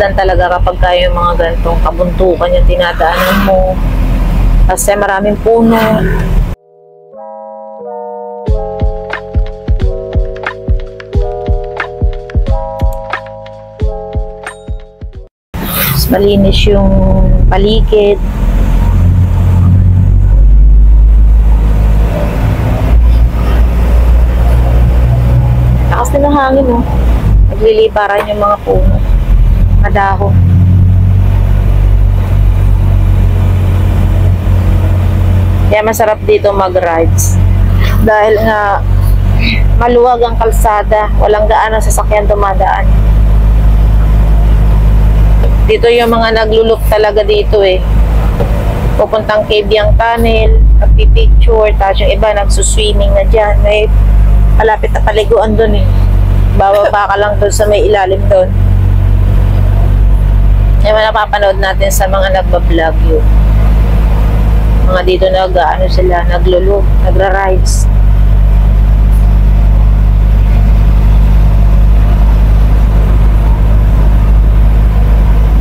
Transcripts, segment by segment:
masdan talaga kapag kayo yung mga ganitong kabuntukan yung tinadaanan mo. Kasi maraming puno. Mas malinis yung paligid. Lakas din ng hangin, no? Nagliliparan yung mga puno. Madahon. Kaya masarap dito mag-rides. Dahil nga maluwag ang kalsada. Walang gaano sasakyan dumadaan. Dito yung mga nagluluk talaga dito eh. Pupuntang Cabyang Tunnel, nagpipicture, tapos yung iba nagsuswimming na dyan. May malapit na paliguan dun eh. Bababa ka lang dun sa may ilalim dun. Yung napapanood natin sa mga nagbablog yun. Mga dito ano sila, naglulog, nagra-rides.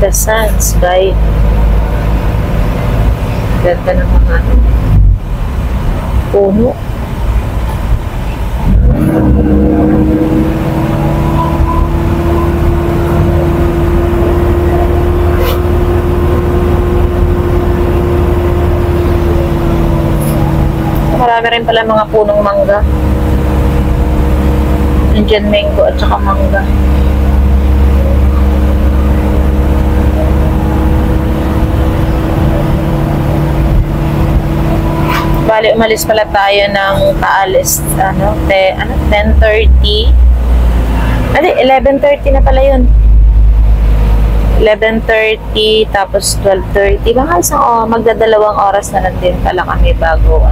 The Sands by ganda ng mga puno. Marami rin pala mga punong mangga. Nandiyan mango at saka mangga. Bali, umalis pala tayo ng Taales, 10:30. 11:30 na pala yun. 11:30, tapos 12:30. Baka magdadalawang oras na lang din pala kami bago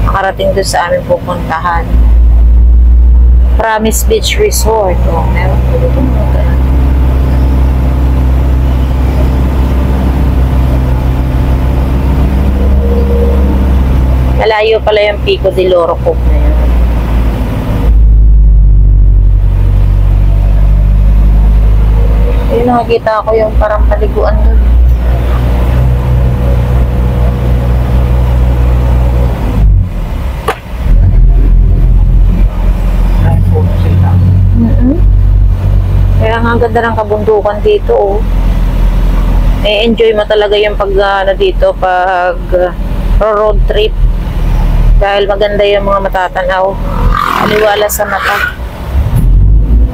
makarating doon sa aming pupuntahan. Promise Beach Resort. Meron po dito mga malayo pala yung Pico de Lorococ na yun. Ayun, nakakita ko yung parang paliguan doon. Kaya nga ganda ng kabundukan dito, oh. I-enjoy mo talaga yung pag road trip. Dahil maganda yung mga matatanaw. Aliwala sa mata.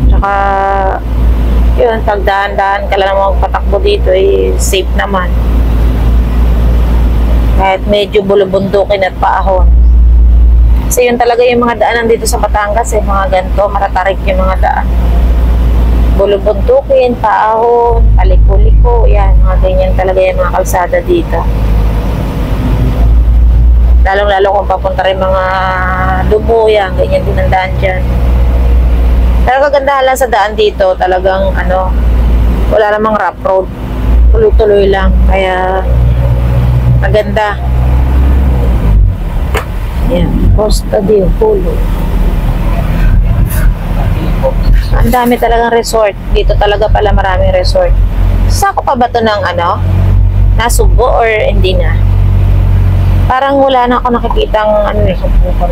Tsaka, yun, pag dahan-dahan ka lang magpatakbo dito, safe naman. Kahit medyo bulubundukin at paahon. Kasi yun talaga yung mga daanan dito sa Batangas, mga ganito, matatarik yung mga daan. Bulubundukin, paahon, paliko-liko, yan, mga ganyan talaga yung mga kalsada dito. Lalong-lalo kung papunta rin mga Dubo, yan, ganyan din ang daan dyan. Pero kagandahan lang sa daan dito, talagang wala namang rough road. Tuloy-tuloy lang, kaya maganda. Yan, Costa del Polo. Ang dami talagang resort. Dito talaga pala maraming resort. Sako pa ba ito ng Nasugbo or hindi na? Parang wala na ako nakikitang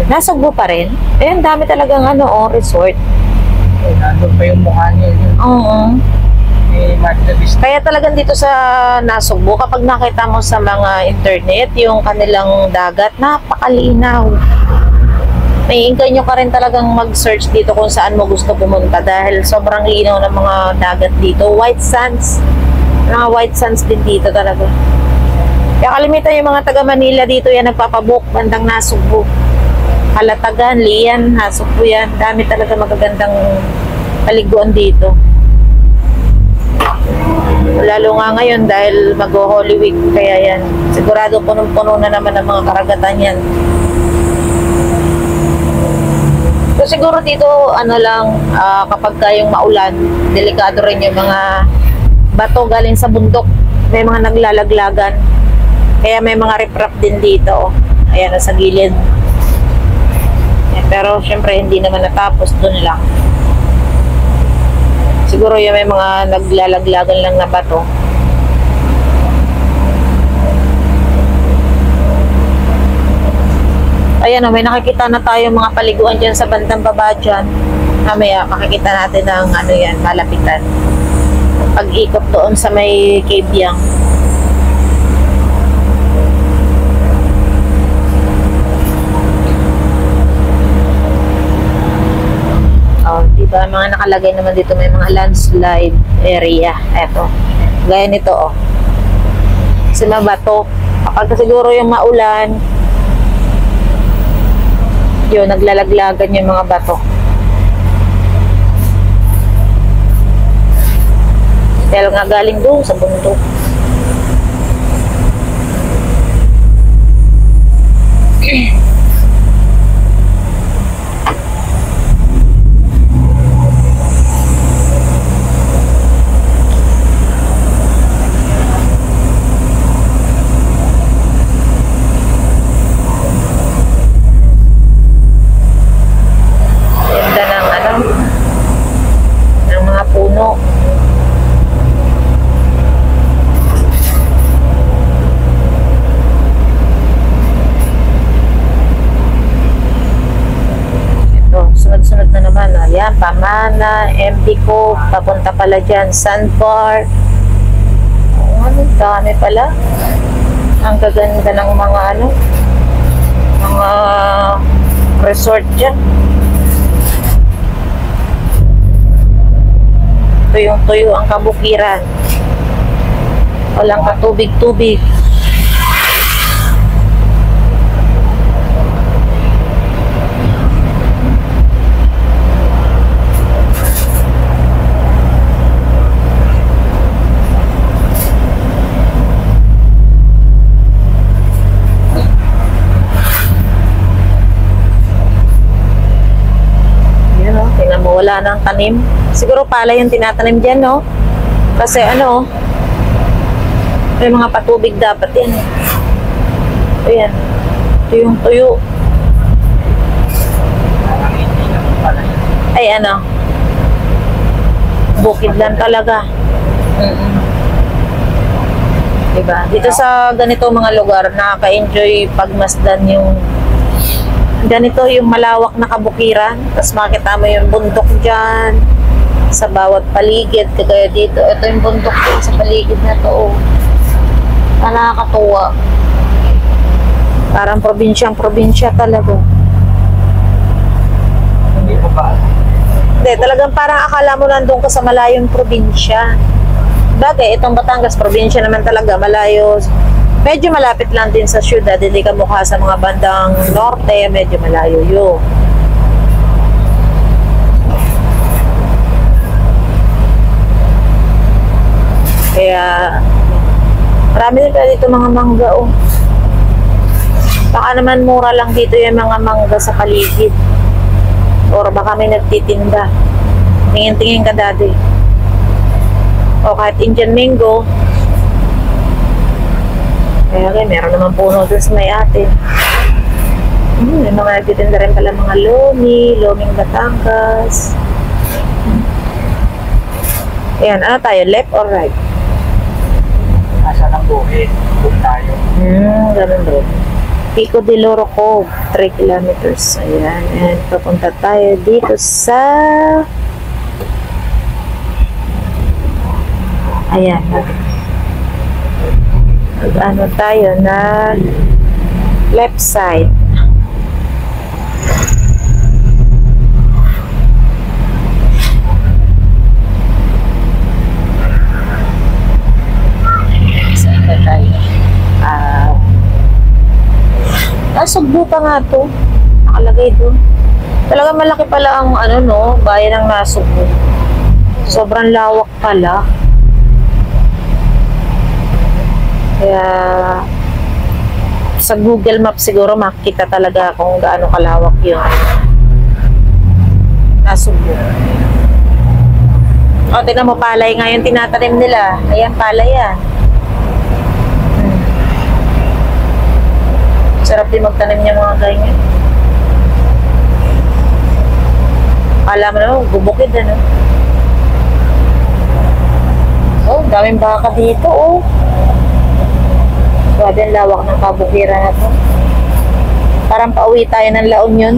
Nasugbo pa rin. Ang dami talagang resort. Nandun pa yung mukha niya. Oo. Kaya talagang dito sa Nasugbo, kapag nakita mo sa mga internet, yung kanilang dagat, napakalinaw. May-inganyo ka rin talagang mag-search dito kung saan mo gusto pumunta dahil sobrang linaw ng mga dagat dito. White sands. Mga white sands din dito talaga. Kaya kalimitan yung mga taga Manila dito yan nagpapabook bandang Nasugbo. Kalatagan, Lian, Nasugbo yan. Dami talaga magagandang paliguan dito. Lalo nga ngayon dahil mag-Holy Week, kaya yan. Sigurado punong-puno na naman ang mga karagatan yan. So siguro dito, kapag kayong maulan, delikado rin yung mga bato galing sa bundok. May mga naglalaglagan. Kaya may mga riprap din dito. Ayan, sa gilid. Pero syempre hindi naman natapos, doon lang. Siguro yung may mga naglalaglagan lang na bato. Ayan o, may nakikita na tayo mga paliguan dyan sa bandang baba dyan. Mamaya, makikita natin ang ano yan, malapitan. Pag-ikot doon sa may cave yang. Oh, diba, mga nakalagay naman dito, may mga landslide area. Eto. Gaya nito, oh. Kasi mabato. Kapag siguro yung maulan, yun, naglalaglagan yung mga bato. Dahil nga galing doon sa bundok. Ganda ng ano, ng mga puno. Sunod-sunod na naman. Ayan, Pamana, Empico, papunta pala dyan, Sandbar. Oh, ano, dami pala. Ang gaganda ng mga ano, mga resort dyan. Tuyong-tuyo ang kabukiran. Walang katubig-tubig. Wala nang tanim. Siguro pala yung tinatanim dyan, no? Kasi ano, may mga patubig dapat yan. Ayan. Tuyong-tuyo. Ay, ano? Bukid lang talaga. Diba? Dito sa ganito mga lugar, nakaka-enjoy pagmasdan yung ganito yung malawak na kabukiran, tapos makita mo yung bundok dyan sa bawat paligid, kagaya dito ito yung bundok din sa paligid na to. Nakakatuwa, parang probinsya talaga. Hindi ko ba? Hindi, talagang parang akala mo nandun ka sa malayong probinsya. Bagay, itong Batangas, probinsya naman talaga, malayo. Medyo malapit lang din sa syudad, hindi ka mukha sa mga bandang norte, medyo malayo yun. Kaya, marami din pala dito mga mangga, oh. Baka naman mura lang dito yung mga mangga sa paligid. Or baka may nagtitinda. Tingin-tingin ka, daddy. O kahit Indian mango. Kaya meron naman puno doon sa may atin. May mga nagtitinda rin pala mga loming Batangas. Ayan, ano tayo? Left or right? Nasa ng buhit. Doon tayo. Ganun doon. Pico de Loro Cove, 3 kilometers. Ayan, and papunta tayo dito sa... Ayan, ano tayo na left side. Saan ba tayo? Nasugbo pa nga to. Nakalagay doon. Talaga malaki pala ang ano, no, bayan ng Nasugbo. Sobrang lawak pala. Kaya sa Google Maps siguro makikita talaga kung gaano kalawak yung Nasugbo. O, tignan mo, palay nga yung tinatanim nila. Ayan, palay yan. Sarap din magtanim niya mga ganyan. Kala mo naman, bubukid ano. Daming baka dito, oh. Grabe ang lawak ng kabukiran na to. Parang pauwi tayo ng La Union.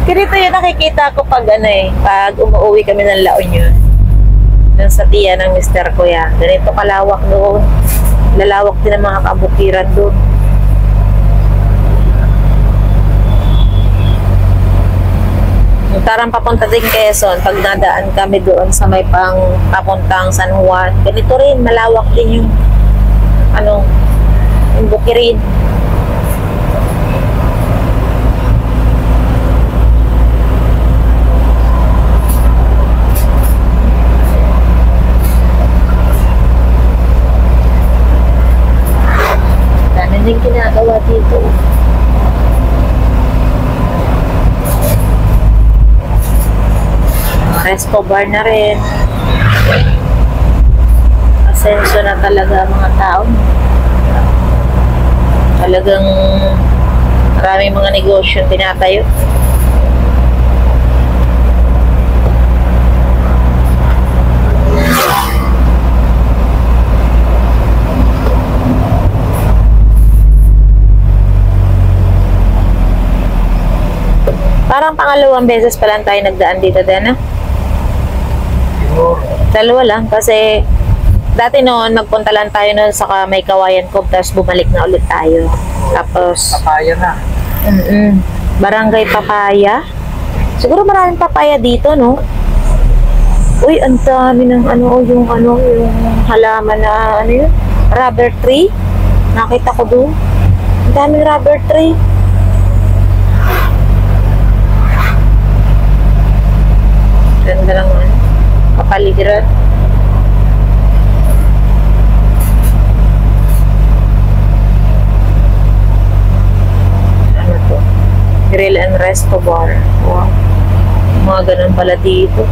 Ganito yung nakikita ko pag pag umuwi kami ng La Union. Dun sa tiya ng mister ko yan. Ganito kalawak doon. Lalawak din ang mga kabukiran doon. Parang papunta din Quezon, pag nadaan kami doon sa may papuntang San Juan. Ganito rin, malawak din yung yung bukirin. Dami din ginagawa dito. Resto bar na rin. Asenso na talaga ang mga tao. Talagang maraming mga negosyo tinatayo. Parang pangalawang beses pa lang tayo nagdaan dito, Dana. Siguro. Dalawa lang kasi dati noon nagpunta lang tayo noon sa may Kawayan Cove tapos bumalik na ulit tayo. Tapos Papaya na. Barangay Papaya. Siguro maraming papaya dito, no? Uy, ang dami ng yung halaman na yun? Rubber tree. Nakita ko doon. Ang daming rubber tree. Ganda lang kapaligiran. Ano to? Grill and resto bar. Wow. Mga ganun pala dito.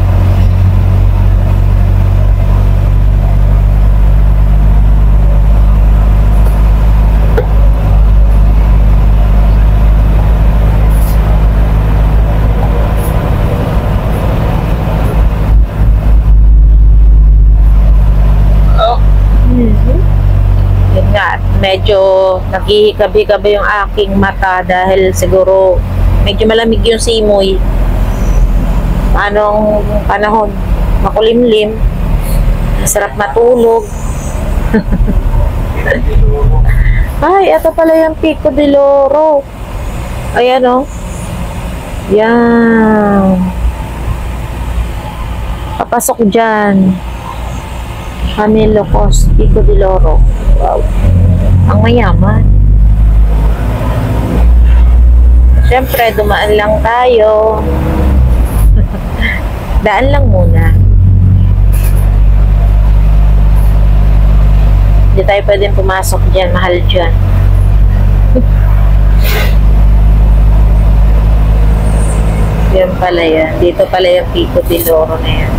Yun nga, medyo naghihikabi-kabi yung aking mata dahil siguro medyo malamig yung simoy. Anong panahon? Makulimlim. Masarap matulog. Ay, ito pala yung Pico de Loro. Ayan, oh. Yan. Papasok dyan. Camilo Cos, Pico de Loro. Wow. Ang mayaman. Siyempre, dumaan lang tayo. Daan lang muna. Hindi tayo pwedeng pumasok dyan. Mahal dyan. Yan pala yan. Dito pala yung Pico de Loro na yan.